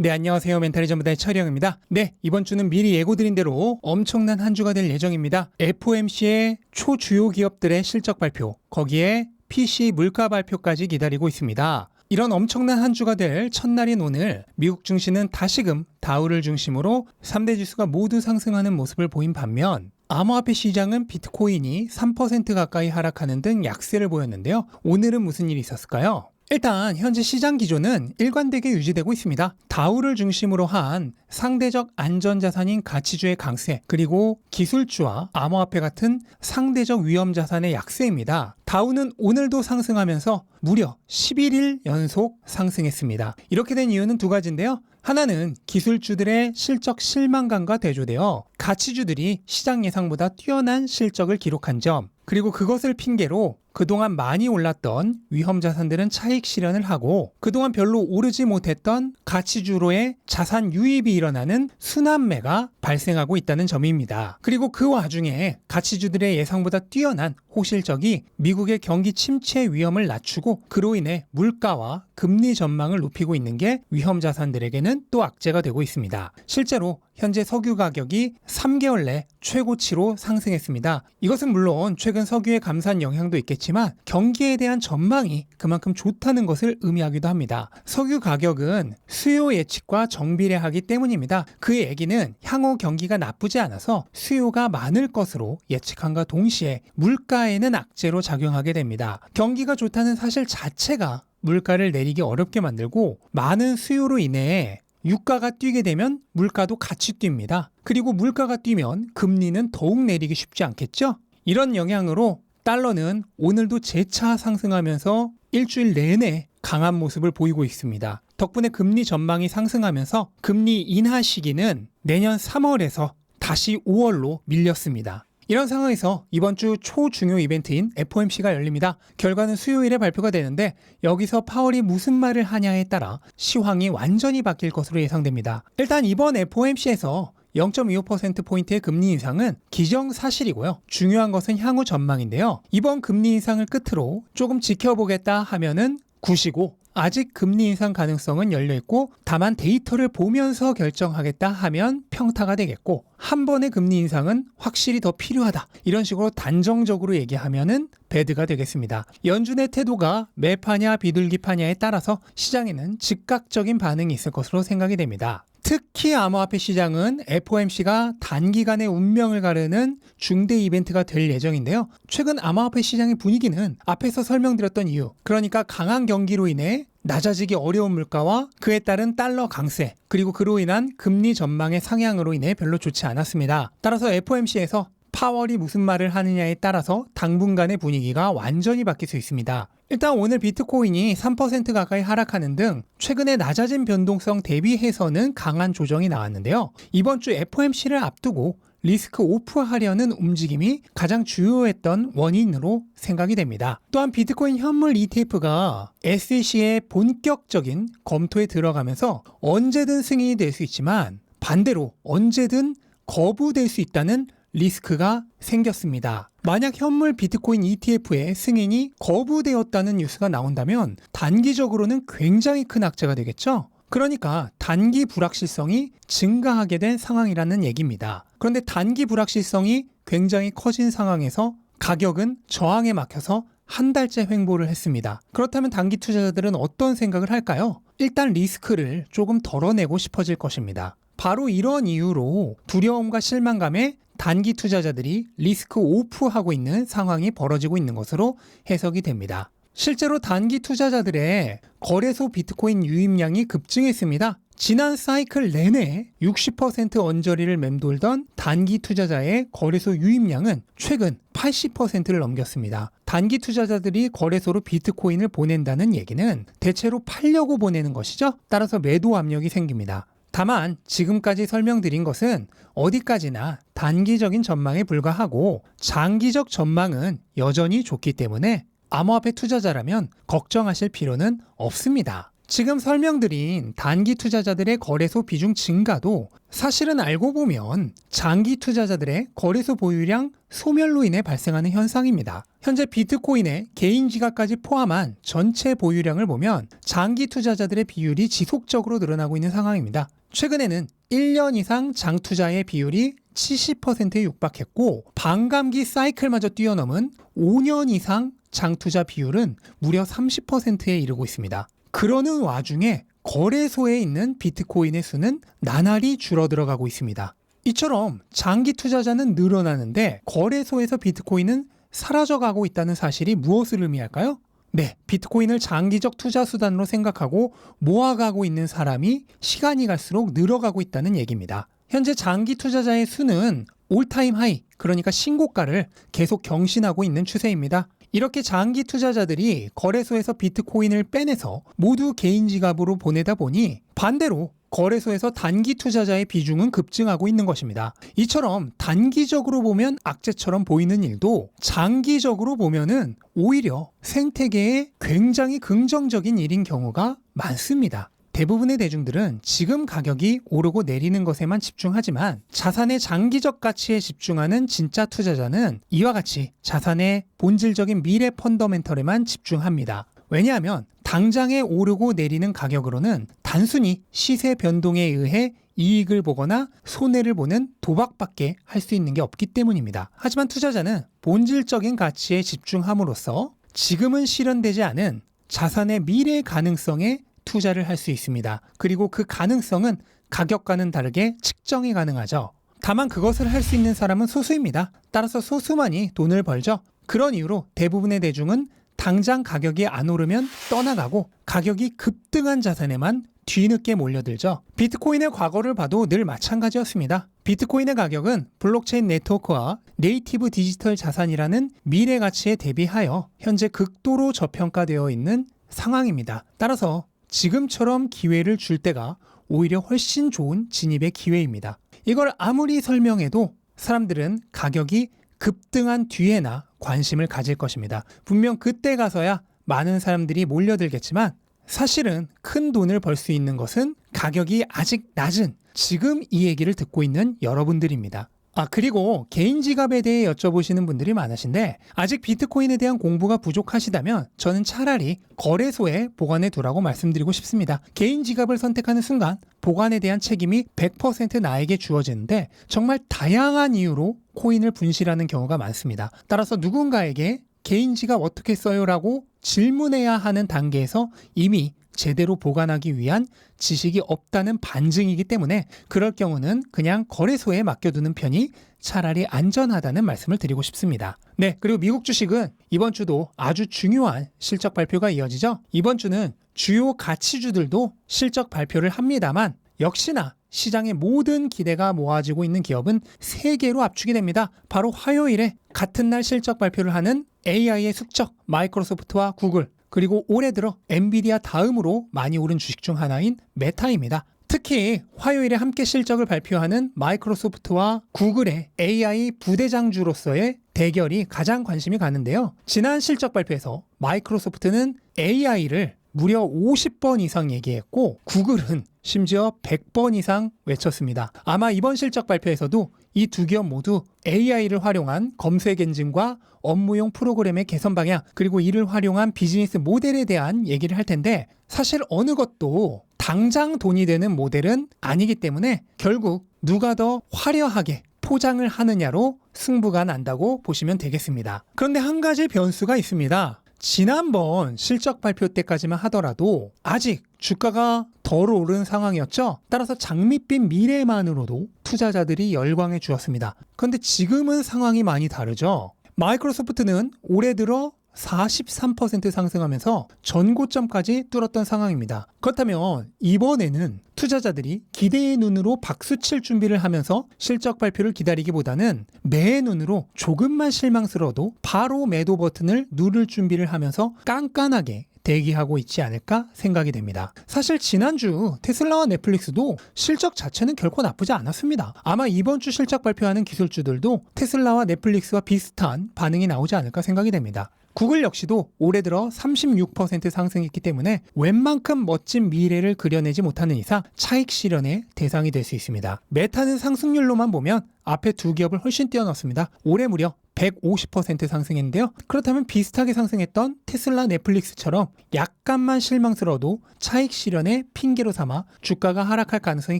네, 안녕하세요. 멘탈의 전부다의 철영입니다. 네, 이번 주는 미리 예고드린 대로 엄청난 한 주가 될 예정입니다. FOMC의 초주요 기업들의 실적 발표, 거기에 PC 물가 발표까지 기다리고 있습니다. 이런 엄청난 한 주가 될 첫날인 오늘 미국 증시는 다시금 다우를 중심으로 3대 지수가 모두 상승하는 모습을 보인 반면 암호화폐 시장은 비트코인이 3% 가까이 하락하는 등 약세를 보였는데요. 오늘은 무슨 일이 있었을까요? 일단 현재 시장 기조는 일관되게 유지되고 있습니다. 다우를 중심으로 한 상대적 안전자산인 가치주의 강세, 그리고 기술주와 암호화폐 같은 상대적 위험자산의 약세입니다. 다우는 오늘도 상승하면서 무려 11일 연속 상승했습니다. 이렇게 된 이유는 두 가지인데요. 하나는 기술주들의 실적 실망감과 대조되어 가치주들이 시장 예상보다 뛰어난 실적을 기록한 점, 그리고 그것을 핑계로 그동안 많이 올랐던 위험자산들은 차익 실현을 하고 그동안 별로 오르지 못했던 가치주로의 자산 유입이 일어나는 순환매가 발생하고 있다는 점입니다. 그리고 그 와중에 가치주들의 예상보다 뛰어난 호실적이 미국의 경기 침체 위험을 낮추고 그로 인해 물가와 금리 전망을 높이고 있는 게 위험자산들에게는 또 악재가 되고 있습니다. 실제로 현재 석유 가격이 3개월 내 최고치로 상승했습니다. 이것은 물론 최근 석유의 감산 영향도 있겠지만 경기에 대한 전망이 그만큼 좋다는 것을 의미하기도 합니다. 석유 가격은 수요 예측과 정비례하기 때문입니다. 그 얘기는 향후 경기가 나쁘지 않아서 수요가 많을 것으로 예측함과 동시에 물가에는 악재로 작용하게 됩니다. 경기가 좋다는 사실 자체가 물가를 내리기 어렵게 만들고 많은 수요로 인해 유가가 뛰게 되면 물가도 같이 뜁니다. 그리고 물가가 뛰면 금리는 더욱 내리기 쉽지 않겠죠? 이런 영향으로 달러는 오늘도 재차 상승하면서 일주일 내내 강한 모습을 보이고 있습니다. 덕분에 금리 전망이 상승하면서 금리 인하 시기는 내년 3월에서 다시 5월로 밀렸습니다. 이런 상황에서 이번 주 초중요 이벤트인 FOMC가 열립니다. 결과는 수요일에 발표가 되는데 여기서 파월이 무슨 말을 하냐에 따라 시황이 완전히 바뀔 것으로 예상됩니다. 일단 이번 FOMC에서 0.25%포인트의 금리 인상은 기정사실이고요. 중요한 것은 향후 전망인데요. 이번 금리 인상을 끝으로 조금 지켜보겠다 하면은 굿이고 아직 금리 인상 가능성은 열려있고 다만 데이터를 보면서 결정하겠다 하면 평타가 되겠고 한 번의 금리 인상은 확실히 더 필요하다 이런 식으로 단정적으로 얘기하면은 배드가 되겠습니다. 연준의 태도가 매파냐 비둘기파냐에 따라서 시장에는 즉각적인 반응이 있을 것으로 생각이 됩니다. 특히 암호화폐 시장은 FOMC가 단기간의 운명을 가르는 중대 이벤트가 될 예정인데요. 최근 암호화폐 시장의 분위기는 앞에서 설명드렸던 이유, 그러니까 강한 경기로 인해 낮아지기 어려운 물가와 그에 따른 달러 강세, 그리고 그로 인한 금리 전망의 상향으로 인해 별로 좋지 않았습니다. 따라서 FOMC에서 파월이 무슨 말을 하느냐에 따라서 당분간의 분위기가 완전히 바뀔 수 있습니다. 일단 오늘 비트코인이 3% 가까이 하락하는 등 최근에 낮아진 변동성 대비해서는 강한 조정이 나왔는데요. 이번 주 FOMC를 앞두고 리스크 오프하려는 움직임이 가장 주요했던 원인으로 생각이 됩니다. 또한 비트코인 현물 ETF가 SEC의 본격적인 검토에 들어가면서 언제든 승인이 될 수 있지만 반대로 언제든 거부될 수 있다는 리스크가 생겼습니다. 만약 현물 비트코인 ETF의 승인이 거부되었다는 뉴스가 나온다면 단기적으로는 굉장히 큰 악재가 되겠죠? 그러니까 단기 불확실성이 증가하게 된 상황이라는 얘기입니다. 그런데 단기 불확실성이 굉장히 커진 상황에서 가격은 저항에 막혀서 한 달째 횡보를 했습니다. 그렇다면 단기 투자자들은 어떤 생각을 할까요? 일단 리스크를 조금 덜어내고 싶어질 것입니다. 바로 이런 이유로 두려움과 실망감에 단기 투자자들이 리스크 오프하고 있는 상황이 벌어지고 있는 것으로 해석이 됩니다. 실제로 단기 투자자들의 거래소 비트코인 유입량이 급증했습니다. 지난 사이클 내내 60% 언저리를 맴돌던 단기 투자자의 거래소 유입량은 최근 80%를 넘겼습니다. 단기 투자자들이 거래소로 비트코인을 보낸다는 얘기는 대체로 팔려고 보내는 것이죠. 따라서 매도 압력이 생깁니다. 다만 지금까지 설명드린 것은 어디까지나 단기적인 전망에 불과하고 장기적 전망은 여전히 좋기 때문에 암호화폐 투자자라면 걱정하실 필요는 없습니다. 지금 설명드린 단기 투자자들의 거래소 비중 증가도 사실은 알고 보면 장기 투자자들의 거래소 보유량 소멸로 인해 발생하는 현상입니다. 현재 비트코인의 개인 지갑까지 포함한 전체 보유량을 보면 장기 투자자들의 비율이 지속적으로 늘어나고 있는 상황입니다. 최근에는 1년 이상 장투자의 비율이 70%에 육박했고 반감기 사이클마저 뛰어넘은 5년 이상 장투자 비율은 무려 30%에 이르고 있습니다. 그러는 와중에 거래소에 있는 비트코인의 수는 나날이 줄어들어가고 있습니다. 이처럼 장기 투자자는 늘어나는데 거래소에서 비트코인은 사라져가고 있다는 사실이 무엇을 의미할까요? 네, 비트코인을 장기적 투자 수단으로 생각하고 모아가고 있는 사람이 시간이 갈수록 늘어가고 있다는 얘기입니다. 현재 장기 투자자의 수는 올타임 하이, 그러니까 신고가를 계속 경신하고 있는 추세입니다. 이렇게 장기 투자자들이 거래소에서 비트코인을 빼내서 모두 개인 지갑으로 보내다 보니 반대로 거래소에서 단기 투자자의 비중은 급증하고 있는 것입니다. 이처럼 단기적으로 보면 악재처럼 보이는 일도 장기적으로 보면은 오히려 생태계에 굉장히 긍정적인 일인 경우가 많습니다. 대부분의 대중들은 지금 가격이 오르고 내리는 것에만 집중하지만 자산의 장기적 가치에 집중하는 진짜 투자자는 이와 같이 자산의 본질적인 미래 펀더멘털에만 집중합니다. 왜냐하면 당장에 오르고 내리는 가격으로는 단순히 시세 변동에 의해 이익을 보거나 손해를 보는 도박밖에 할 수 있는 게 없기 때문입니다. 하지만 투자자는 본질적인 가치에 집중함으로써 지금은 실현되지 않은 자산의 미래 가능성에 투자를 할 수 있습니다. 그리고 그 가능성은 가격과는 다르게 측정이 가능하죠. 다만 그것을 할 수 있는 사람은 소수입니다. 따라서 소수만이 돈을 벌죠. 그런 이유로 대부분의 대중은 당장 가격이 안 오르면 떠나가고 가격이 급등한 자산에만 뒤늦게 몰려들죠. 비트코인의 과거를 봐도 늘 마찬가지였습니다. 비트코인의 가격은 블록체인 네트워크와 네이티브 디지털 자산이라는 미래 가치에 대비하여 현재 극도로 저평가되어 있는 상황입니다. 따라서 지금처럼 기회를 줄 때가 오히려 훨씬 좋은 진입의 기회입니다. 이걸 아무리 설명해도 사람들은 가격이 급등한 뒤에나 관심을 가질 것입니다. 분명 그때 가서야 많은 사람들이 몰려들겠지만 사실은 큰 돈을 벌 수 있는 것은 가격이 아직 낮은 지금 이 얘기를 듣고 있는 여러분들입니다. 그리고 개인 지갑에 대해 여쭤보시는 분들이 많으신데 아직 비트코인에 대한 공부가 부족하시다면 저는 차라리 거래소에 보관해 두라고 말씀드리고 싶습니다. 개인 지갑을 선택하는 순간 보관에 대한 책임이 100% 나에게 주어지는데 정말 다양한 이유로 코인을 분실하는 경우가 많습니다. 따라서 누군가에게 개인 지갑 어떻게 써요? 라고 질문해야 하는 단계에서 이미 제대로 보관하기 위한 지식이 없다는 반증이기 때문에 그럴 경우는 그냥 거래소에 맡겨두는 편이 차라리 안전하다는 말씀을 드리고 싶습니다. 네, 그리고 미국 주식은 이번 주도 아주 중요한 실적 발표가 이어지죠. 이번 주는 주요 가치주들도 실적 발표를 합니다만 역시나 시장의 모든 기대가 모아지고 있는 기업은 3개로 압축이 됩니다. 바로 화요일에 같은 날 실적 발표를 하는 AI의 숙적, 마이크로소프트와 구글, 그리고 올해 들어 엔비디아 다음으로 많이 오른 주식 중 하나인 메타입니다. 특히 화요일에 함께 실적을 발표하는 마이크로소프트와 구글의 AI 부대장주로서의 대결이 가장 관심이 가는데요. 지난 실적 발표에서 마이크로소프트는 AI를 무려 50번 이상 얘기했고 구글은 심지어 100번 이상 외쳤습니다. 아마 이번 실적 발표에서도 이 두 기업 모두 AI를 활용한 검색 엔진과 업무용 프로그램의 개선 방향 그리고 이를 활용한 비즈니스 모델에 대한 얘기를 할 텐데 사실 어느 것도 당장 돈이 되는 모델은 아니기 때문에 결국 누가 더 화려하게 포장을 하느냐로 승부가 난다고 보시면 되겠습니다. 그런데 한 가지 변수가 있습니다. 지난번 실적 발표 때까지만 하더라도 아직 주가가 덜 오른 상황이었죠. 따라서 장밋빛 미래만으로도 투자자들이 열광해 주었습니다. 그런데 지금은 상황이 많이 다르죠. 마이크로소프트는 올해 들어 43% 상승하면서 전고점까지 뚫었던 상황입니다. 그렇다면 이번에는 투자자들이 기대의 눈으로 박수칠 준비를 하면서 실적 발표를 기다리기보다는 매의 눈으로 조금만 실망스러워도 바로 매도 버튼을 누를 준비를 하면서 깐깐하게 대기하고 있지 않을까 생각이 됩니다. 사실 지난주 테슬라와 넷플릭스도 실적 자체는 결코 나쁘지 않았습니다. 아마 이번 주 실적 발표하는 기술주들도 테슬라와 넷플릭스와 비슷한 반응이 나오지 않을까 생각이 됩니다. 구글 역시도 올해 들어 36% 상승했기 때문에 웬만큼 멋진 미래를 그려내지 못하는 이상 차익 실현의 대상이 될 수 있습니다. 메타는 상승률로만 보면 앞에 두 기업을 훨씬 뛰어넘습니다. 올해 무려 150% 상승했는데요. 그렇다면 비슷하게 상승했던 테슬라, 넷플릭스처럼 약간만 실망스러워도 차익 실현의 핑계로 삼아 주가가 하락할 가능성이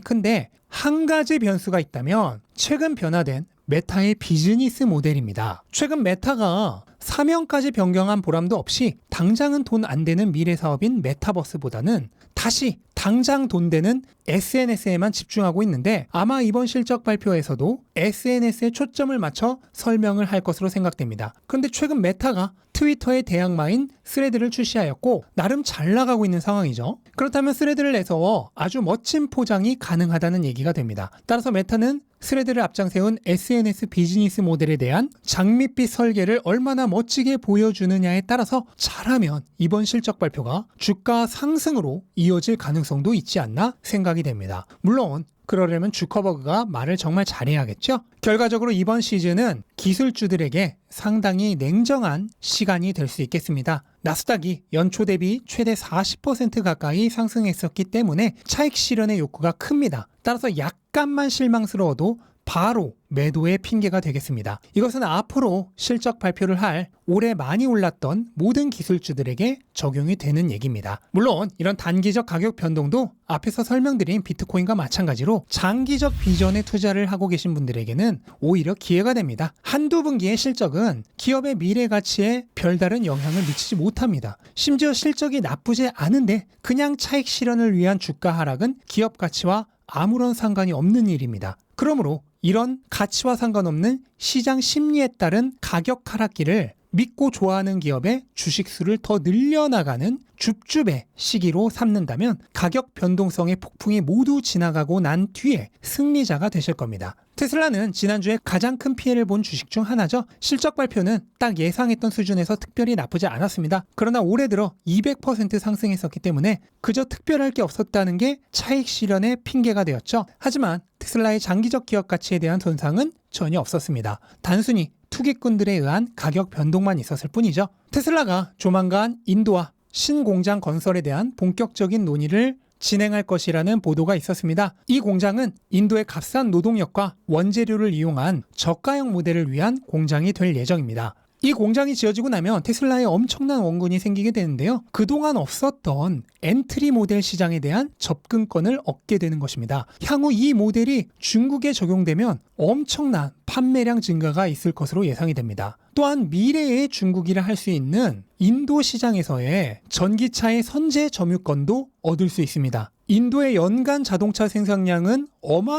큰데, 한 가지 변수가 있다면 최근 변화된 메타의 비즈니스 모델입니다. 최근 메타가 사명까지 변경한 보람도 없이 당장은 돈 안 되는 미래 사업인 메타버스보다는 다시 당장 돈 되는 SNS에만 집중하고 있는데, 아마 이번 실적 발표에서도 SNS에 초점을 맞춰 설명을 할 것으로 생각됩니다. 그런데 최근 메타가 트위터의 대항마인 스레드를 출시하였고 나름 잘 나가고 있는 상황이죠. 그렇다면 스레드를 내서 아주 멋진 포장이 가능하다는 얘기가 됩니다. 따라서 메타는 스레드를 앞장세운 SNS 비즈니스 모델에 대한 장밋빛 설계를 얼마나 멋지게 보여주느냐에 따라서 잘하면 이번 실적 발표가 주가 상승으로 이어질 가능성도 있지 않나 생각이 됩니다. 물론 그러려면 주커버그가 말을 정말 잘해야겠죠? 결과적으로 이번 시즌은 기술주들에게 상당히 냉정한 시간이 될 수 있겠습니다. 나스닥이 연초 대비 최대 40% 가까이 상승했었기 때문에 차익 실현의 욕구가 큽니다. 따라서 약간만 실망스러워도 바로 매도의 핑계가 되겠습니다. 이것은 앞으로 실적 발표를 할 올해 많이 올랐던 모든 기술주들에게 적용이 되는 얘기입니다. 물론 이런 단기적 가격 변동도 앞에서 설명드린 비트코인과 마찬가지로 장기적 비전에 투자를 하고 계신 분들에게는 오히려 기회가 됩니다. 한두 분기의 실적은 기업의 미래 가치에 별다른 영향을 미치지 못합니다. 심지어 실적이 나쁘지 않은데 그냥 차익 실현을 위한 주가 하락은 기업 가치와 아무런 상관이 없는 일입니다. 그러므로 이런 가치와 상관없는 시장 심리에 따른 가격 하락기를 믿고 좋아하는 기업의 주식수를 더 늘려나가는 줍줍의 시기로 삼는다면 가격 변동성의 폭풍이 모두 지나가고 난 뒤에 승리자가 되실 겁니다. 테슬라는 지난주에 가장 큰 피해를 본 주식 중 하나죠. 실적 발표는 딱 예상했던 수준에서 특별히 나쁘지 않았습니다. 그러나 올해 들어 200% 상승했었기 때문에 그저 특별할 게 없었다는 게 차익 실현의 핑계가 되었죠. 하지만 테슬라의 장기적 기업 가치에 대한 손상은 전혀 없었습니다. 단순히 투기꾼들에 의한 가격 변동만 있었을 뿐이죠. 테슬라가 조만간 인도와 신공장 건설에 대한 본격적인 논의를 진행할 것이라는 보도가 있었습니다. 이 공장은 인도의 값싼 노동력과 원재료를 이용한 저가형 모델을 위한 공장이 될 예정입니다. 이 공장이 지어지고 나면 테슬라에 엄청난 원군이 생기게 되는데요. 그동안 없었던 엔트리 모델 시장에 대한 접근권을 얻게 되는 것입니다. 향후 이 모델이 중국에 적용되면 엄청난 판매량 증가가 있을 것으로 예상이 됩니다. 또한 미래의 중국이라 할 수 있는 인도 시장에서의 전기차의 선제 점유권도 얻을 수 있습니다. 인도의 연간 자동차 생산량은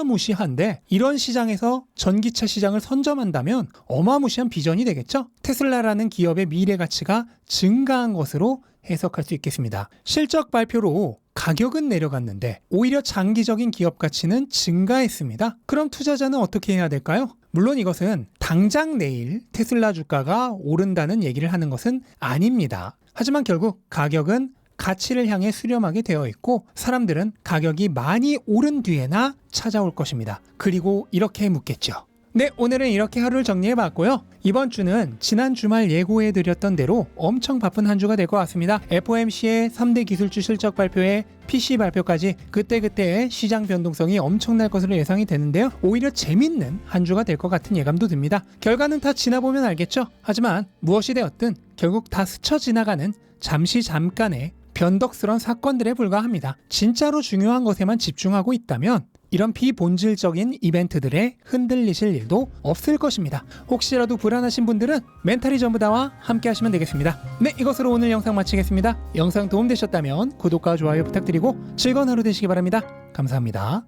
어마무시한데 이런 시장에서 전기차 시장을 선점한다면 어마무시한 비전이 되겠죠? 테슬라라는 기업의 미래 가치가 증가한 것으로 해석할 수 있겠습니다. 실적 발표로 가격은 내려갔는데 오히려 장기적인 기업 가치는 증가했습니다. 그럼 투자자는 어떻게 해야 될까요? 물론 이것은 당장 내일 테슬라 주가가 오른다는 얘기를 하는 것은 아닙니다. 하지만 결국 가격은 가치를 향해 수렴하게 되어 있고 사람들은 가격이 많이 오른 뒤에나 찾아올 것입니다. 그리고 이렇게 묻겠죠. 네, 오늘은 이렇게 하루를 정리해봤고요. 이번 주는 지난 주말 예고해드렸던 대로 엄청 바쁜 한 주가 될 것 같습니다. FOMC의 3대 기술주 실적 발표에 PC 발표까지 그때그때의 시장 변동성이 엄청날 것으로 예상이 되는데요. 오히려 재밌는 한 주가 될 것 같은 예감도 듭니다. 결과는 다 지나보면 알겠죠. 하지만 무엇이 되었든 결국 다 스쳐 지나가는 잠깐의 변덕스러운 사건들에 불과합니다. 진짜로 중요한 것에만 집중하고 있다면 이런 비본질적인 이벤트들에 흔들리실 일도 없을 것입니다. 혹시라도 불안하신 분들은 멘탈이 전부다와 함께 하시면 되겠습니다. 네, 이것으로 오늘 영상 마치겠습니다. 영상 도움되셨다면 구독과 좋아요 부탁드리고 즐거운 하루 되시기 바랍니다. 감사합니다.